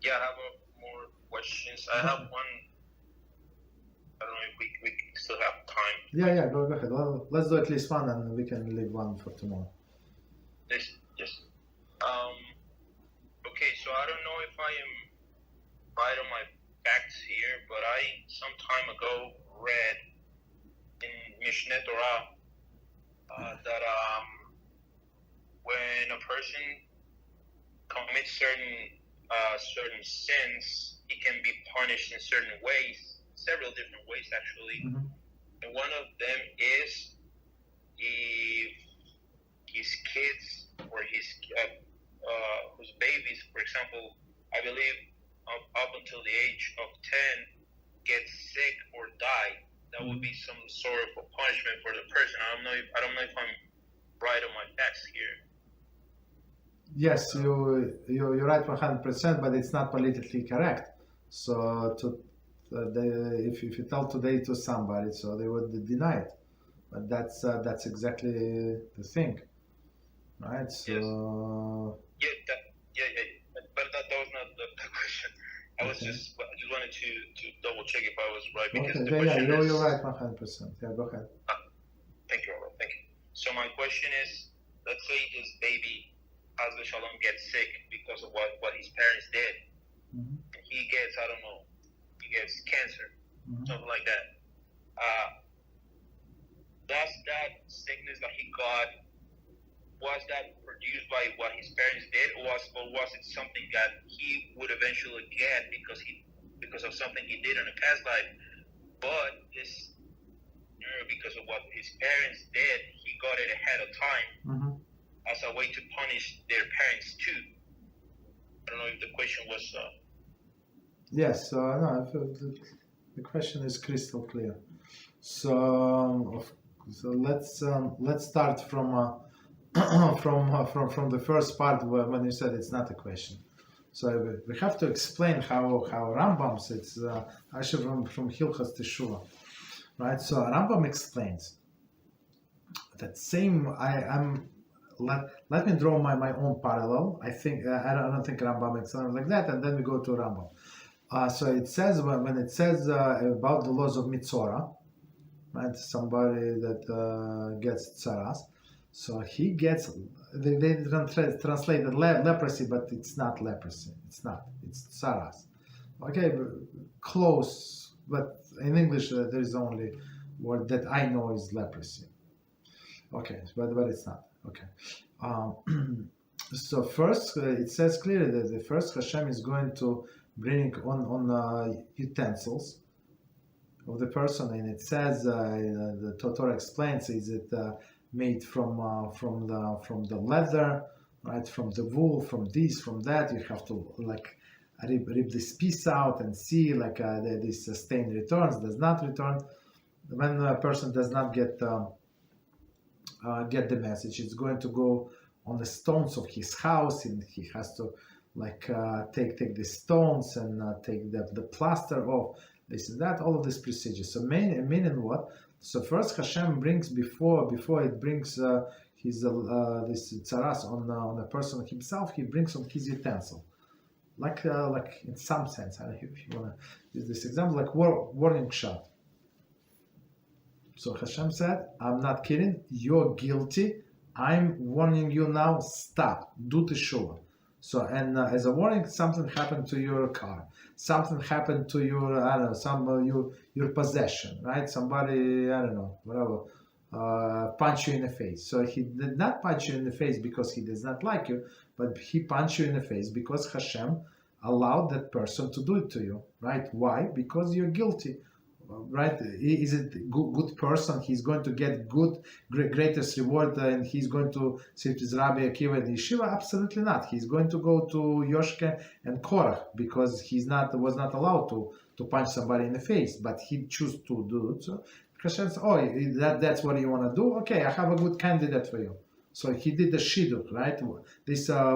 Yeah, I have more questions. I have one. I don't know if we still have time. Yeah, go ahead. Well, let's do at least one, and we can leave one for tomorrow. Yes. Okay, so I don't know if I am right on my facts here, but I some time ago read in Mishneh Torah that when a person commits certain sins, he can be punished in certain ways, several different ways actually. Mm-hmm. And one of them is if his kids or his whose babies, for example, I believe up until the age of 10, get sick or die, that would be some sort of a punishment for the person. I don't know if I'm right on my facts here. Yes, you're right 100%, but it's not politically correct. So if you tell today to somebody, so they would deny it. But that's exactly the thing, right? So yes. But that was not the question. I just wanted to double check if I was right, because the question is, you're right 100%. Yeah, go ahead. Thank you, Rabbi. Thank you. So my question is, let's say this baby, Hazbe Shalom, gets sick because of what his parents did. Mm-hmm. He gets, I don't know, he gets cancer, something like that. Does that sickness that he got, was that produced by what his parents did, or was it something that he would eventually get because of something he did in a past life? But because of what his parents did, he got it ahead of time as a way to punish their parents too. I don't know if the question was. Yes, no, the question is crystal clear. So let's start from from the first part when you said it's not a question. So we have to explain how Rambam's, it's actually from Hilchos Teshuvah, right? So Rambam explains that same. Let me draw my own parallel. I think I don't think Rambam explains like that, and then we go to Rambam. So it says when it says about the laws of Mitzora, right? Somebody that gets tsaras. So he gets, they translated leprosy, but it's not leprosy. It's not. It's tsaras. Okay, close, but in English there is only word that I know is leprosy. Okay, but it's not. Okay. So first, it says clearly that the first Hashem is going to bring on utensils of the person, and it says the Torah explains, is it made from the leather, right? From the wool, from this, from that. You have to like rip this piece out and see like this stain returns, does not return. When a person does not get the message, it's going to go on the stones of his house, and he has to like take the stones and take the plaster off. This and that, all of this procedure. So meaning what? So first Hashem brings before it brings his this tzaras on a person himself, he brings on his utensil, like in some sense. If you want to use this example, like warning shot. So Hashem said, "I'm not kidding. You're guilty. I'm warning you now. Stop. Do teshuvah." So, and as a warning, something happened to your car, something happened to your, I don't know, your possession, right? Somebody, I don't know, whatever, punch you in the face. So he did not punch you in the face because he does not like you, but he punched you in the face because Hashem allowed that person to do it to you, right? Why? Because you're guilty. Right? Is it good person? He's going to get greatest reward, and he's going to sit with Rabbi Akiva in yeshiva? Absolutely not. He's going to go to Yoshke and Korach because was not allowed to punch somebody in the face, but he chose to do it. So Hashem says, "Oh, that's what you want to do? Okay, I have a good candidate for you." So he did the shidduch, right? This guy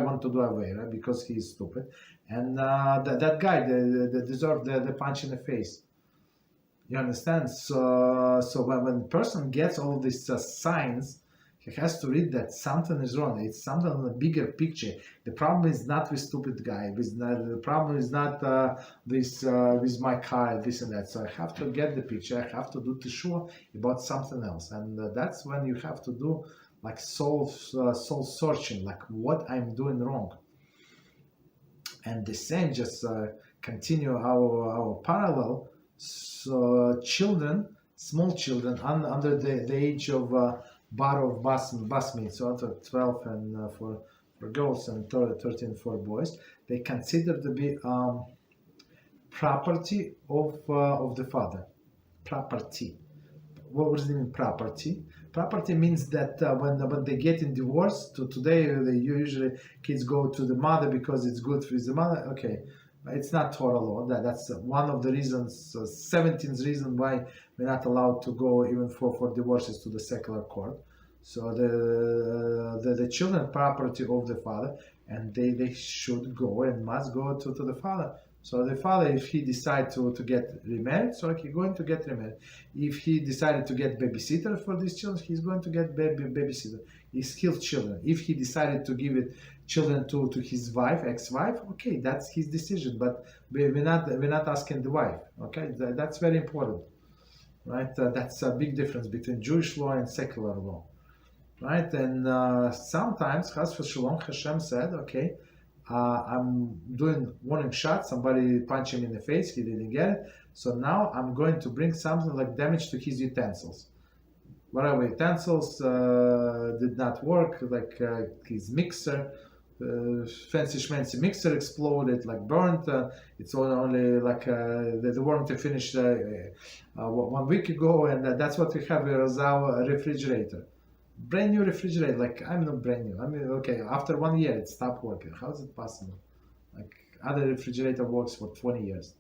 wanted to do away, right? Because he's stupid, and that guy deserved the punch in the face. You understand? So when a person gets all these signs, He has to read that something is wrong. It's something in a bigger picture. The problem is not with stupid guy. The problem is not with my car, this and that. So I have to get the picture. I have to do teshuvah about something else, and that's when you have to do like soul searching, like what I'm doing wrong. And the same, just continue our parallel. So children, small children under the age of bar of bas mitzvah, so under 12 and for girls and 13 for boys, they consider to be property of the father. Property. What does it mean, property? Property means that when they get in divorce, today they usually kids go to the mother because it's good for the mother. Okay, it's not Torah law. That's one of the reasons, 17th reason why we're not allowed to go even for divorces to the secular court. So the children property of the father, and they should go and must go to the father. So the father, if he decides to get remarried, so he's going to get remarried. If he decided to get babysitter for these children, he's going to get babysitter. He's skilled children. If he decided to give it children to his wife, ex-wife, okay, that's his decision. But we're not asking the wife. Okay, that's very important, right? That's a big difference between Jewish law and secular law, right? And sometimes, Chas v'shalom, Hashem said, okay, I'm doing warning shot, somebody punched him in the face, he didn't get it, so now I'm going to bring something like damage to his utensils. Whatever utensils did not work, like his mixer, fancy schmancy mixer exploded, like burnt, it's only like the warranty finished 1 week ago, and that's what we have here as our refrigerator. Brand new refrigerator, like I'm not brand new. I mean, okay, after 1 year it stopped working. How is it possible? Like other refrigerator works for 20 years.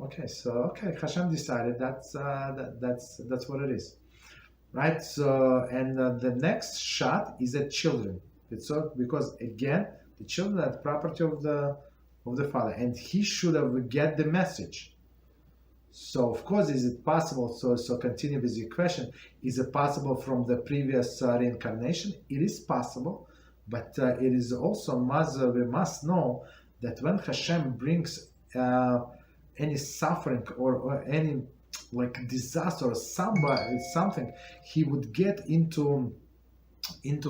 Okay, so Hashem decided that's what it is, right? So and the next shot is at children. It's so because again the children are the property of the father, and he should have get the message. So of course, is it possible? So continue with your question. Is it possible from the previous reincarnation? It is possible, but it is also we must know that when Hashem brings any suffering or any like disaster or something, He would get into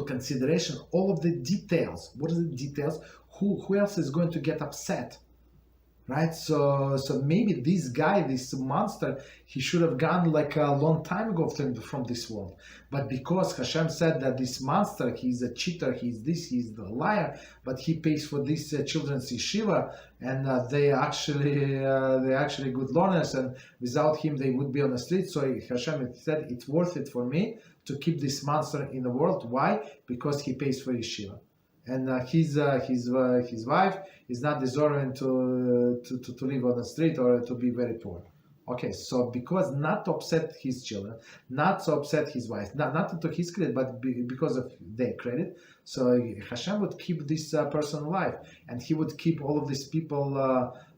consideration all of the details. What are the details? Who else is going to get upset? Right, so maybe this guy, this monster, he should have gone like a long time ago from this world. But because Hashem said that this monster, he's a cheater, he's the liar, but he pays for this children's yeshiva, and they actually good learners, and without him they would be on the street. So Hashem said it's worth it for me to keep this monster in the world. Why? Because he pays for yeshiva. And his wife is not deserving to live on the street or to be very poor. Okay, so because not to upset his children, not to upset his wife, not to his credit, but because of their credit, so Hashem would keep this person alive, and he would keep all of these people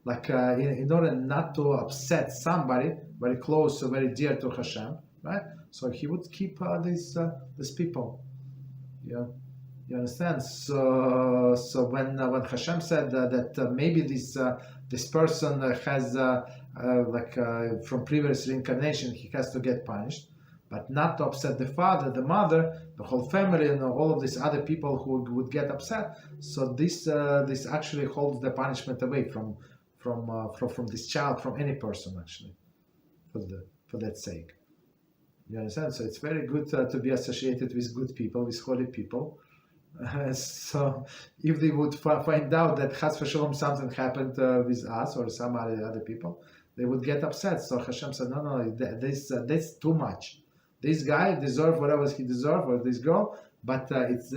in order not to upset somebody very close or very dear to Hashem, right? So he would keep these people, yeah. You understand? So when Hashem said that maybe this person has from previous reincarnation, he has to get punished, but not to upset the father, the mother, the whole family, and all of these other people who would get upset. So this actually holds the punishment away from this child, from any person actually, for that sake. You understand? So it's very good to be associated with good people, with holy people. So if they would find out that Chas v'shalom something happened with us or some other people, they would get upset. So Hashem said, no, that's too much. This guy deserves whatever he deserves, or this girl, but it's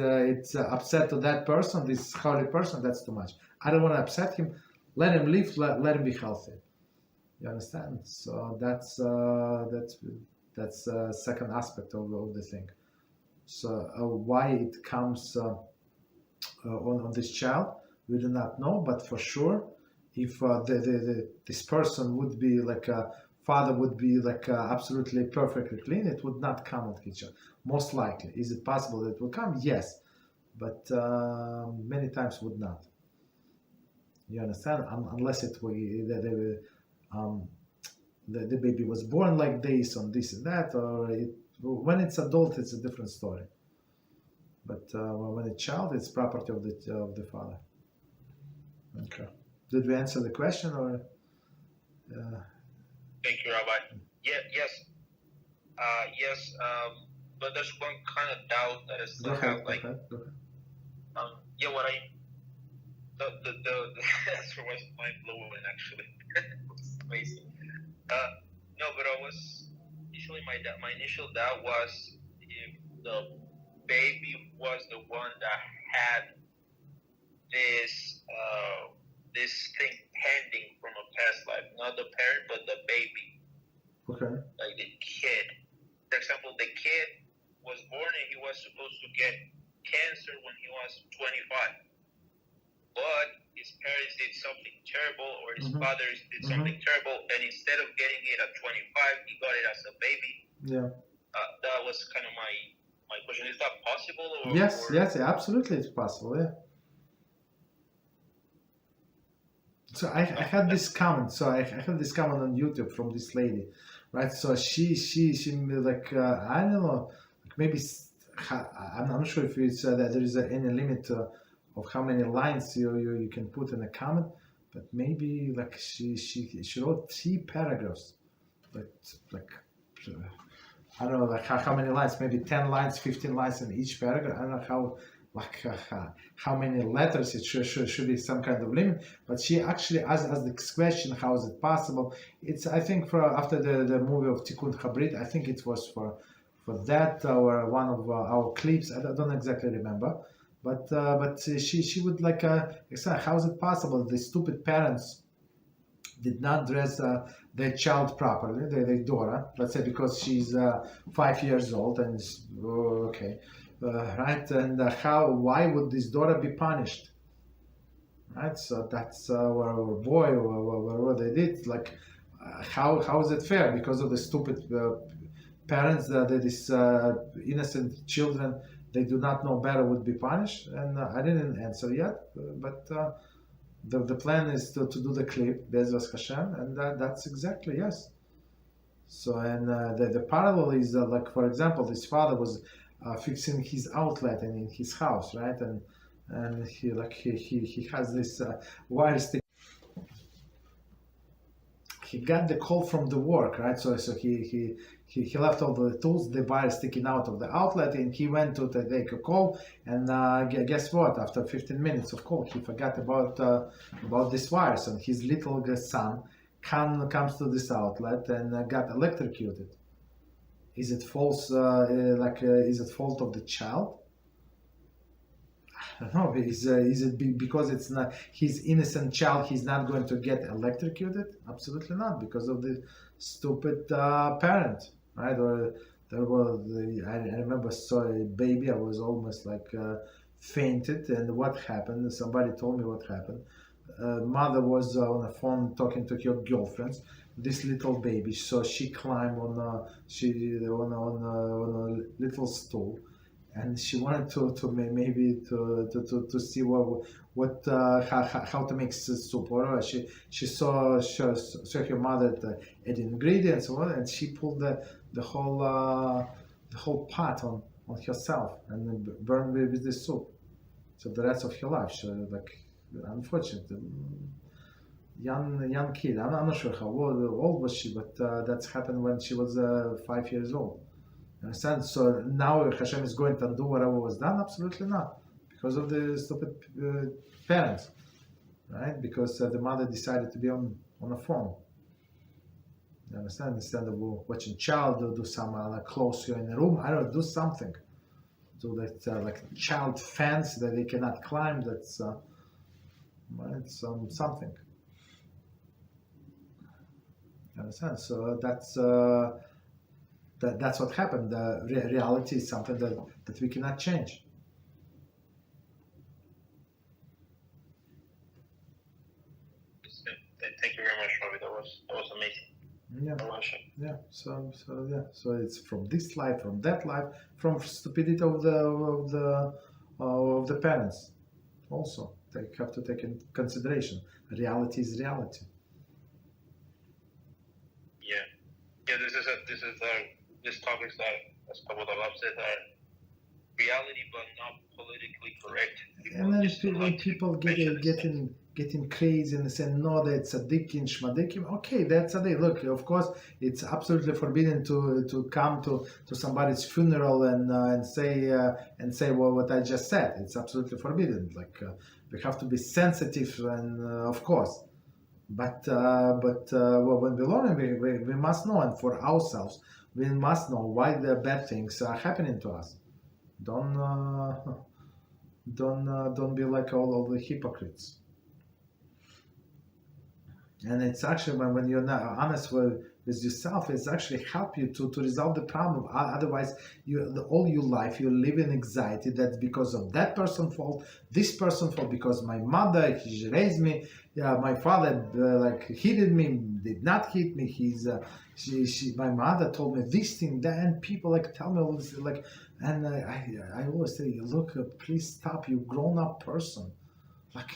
upset to that person, this holy person. That's too much. I don't want to upset him. Let him live. Let him be healthy. You understand? So that's second aspect of the thing. So why it comes on this child, we do not know, but for sure, if this person would be like father would be like absolutely perfectly clean, it would not come on kitchen. Most likely. Is it possible that it will come? Yes, but many times would not. You understand? Unless it were um, the baby was born like this on this and that, or when it's adult, it's a different story. But when it's child, it's property of the father. Okay. Did we answer the question or? Thank you, Rabbi. Yeah, yes, yes. But there's one kind of doubt that I still have. Like, Go ahead. Yeah, what I the answer was mind blowing actually. It's amazing. No, but I was initially my initial doubt was if the baby was the one that had this thing pending from a past life, not the parent but the baby. Okay. Like the kid. For example, the kid was born and he was supposed to get cancer when he was 25. But his parents did something terrible, or his father did something terrible, and instead of getting it at 25, he got it as a baby. Yeah. That was kind of my question. Is that possible? Yes, absolutely, it's possible. Yeah. So I had this comment. So I had this comment on YouTube from this lady, right? So she like I don't know, maybe I'm not sure if it's that there is any limit of how many lines you can put in a comment, but maybe like she wrote 3 paragraphs, like I don't know like how many lines, maybe 10 lines, 15 lines in each paragraph. I don't know how like how many letters it should be some kind of limit, but she actually asked this question: how is it possible? It's I think for after the movie of Tikkun Habrit, I think it was for that or one of our clips. I don't exactly remember, but she would like explain how is it possible the stupid parents did not dress their child properly, their daughter, let's say because she's 5 years old and okay. Right, and why would this daughter be punished? Right, so that's our boy or what they did. Like, how is it fair? Because of the stupid parents that these innocent children they do not know better would be punished. And I didn't answer yet, but the plan is to do the clip Beezrat Hashem, and that's exactly yes. So and the parallel is like for example, this father was fixing his outlet in his house, right? And he has this wire stick. He got the call from the work, right? So he left all the tools, the wire sticking out of the outlet, and he went to take a call. And guess what? After 15 minutes of call, he forgot about these wires, and his little son comes to this outlet and got electrocuted. Is it false? Is it fault of the child? I don't know. Is it because it's not his innocent child? He's not going to get electrocuted? Absolutely not, because of the stupid parent, right? Or there was I remember saw a baby. I was almost like fainted. And what happened? Somebody told me what happened. Mother was on the phone talking to her girlfriends. This little baby, so she climbed on a little stool, and she wanted to maybe to see how to make soup. Or she saw her mother add ingredients, and she pulled the whole pot on herself and burned with the soup. So the rest of her life, she like unfortunately. Young kid. I'm not sure how old was she, but that's happened when she was 5 years old. You understand? So now Hashem is going to undo whatever was done? Absolutely not, because of the stupid parents, right? Because the mother decided to be on a phone. You understand? Instead of watching child, do some like close you in the room. I don't know, do something. Do that like child fence that they cannot climb. That's something. Understand? So that's what happened. The reality is something that we cannot change. Thank you very much, Rabbi. That was amazing. Yeah. from Hashem. Yeah. So it's from this life, from that life, from stupidity of the parents. Also, they have to take in consideration. Reality is reality. Yeah. This topics that, as Kabbalah said, are reality but not politically correct. And then when people getting crazy and say no, that's tzaddikim, shmadikim. Okay, that's a day. Look, of course, it's absolutely forbidden to come to somebody's funeral and say well, what I just said. It's absolutely forbidden. Like we have to be sensitive, and of course, but well, when we learn, we must know, and for ourselves, we must know why the bad things are happening to us. Don't be like all the hypocrites. And it's actually when you're not honest with yourself, it's actually help you to resolve the problem. Otherwise, all your life you live in anxiety that because of that person's fault, this person's fault, because my mother, he raised me, my father like hit me, did not hit me. My mother told me this thing, that, and people like tell me all this, like, and I always say, look, please stop. You grown up person. Like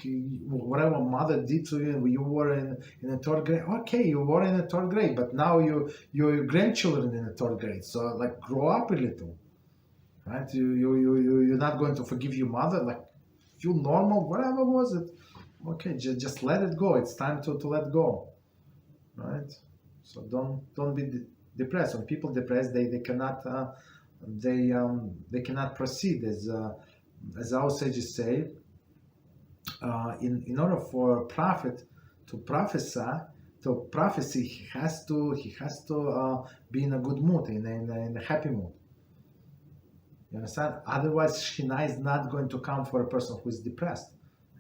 whatever mother did to you, you were in a third grade. Okay, you were in a third grade, but now your grandchildren in a third grade. So like, grow up a little, right? You're not going to forgive your mother. Like, feel normal, whatever was it. Okay, just let it go. It's time to let go, right? So don't be depressed. When people depressed, they cannot they cannot proceed, as our sages say. In order for a prophet to prophecy, he has to be in a good mood, in a happy mood. You understand? Otherwise, Shekhinah is not going to come for a person who is depressed,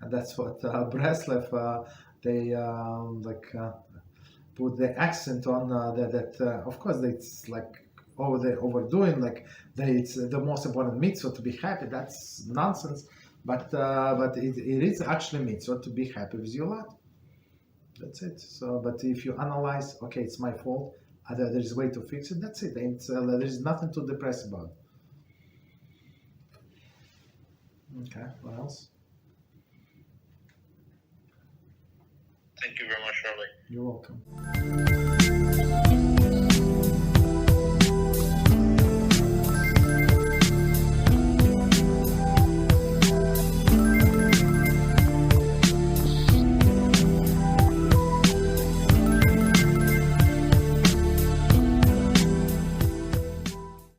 and that's what Breslev they put the accent on that. Of course, it's like overdoing, like it's the most important mitzvah to be happy. That's nonsense. But it is actually mitzvah to be happy with your lot. That's it. So, but if you analyze, okay, it's my fault, there is a way to fix it. That's it. There is nothing to depress about. Okay. What else? Thank you very much, Rabbi. You're welcome.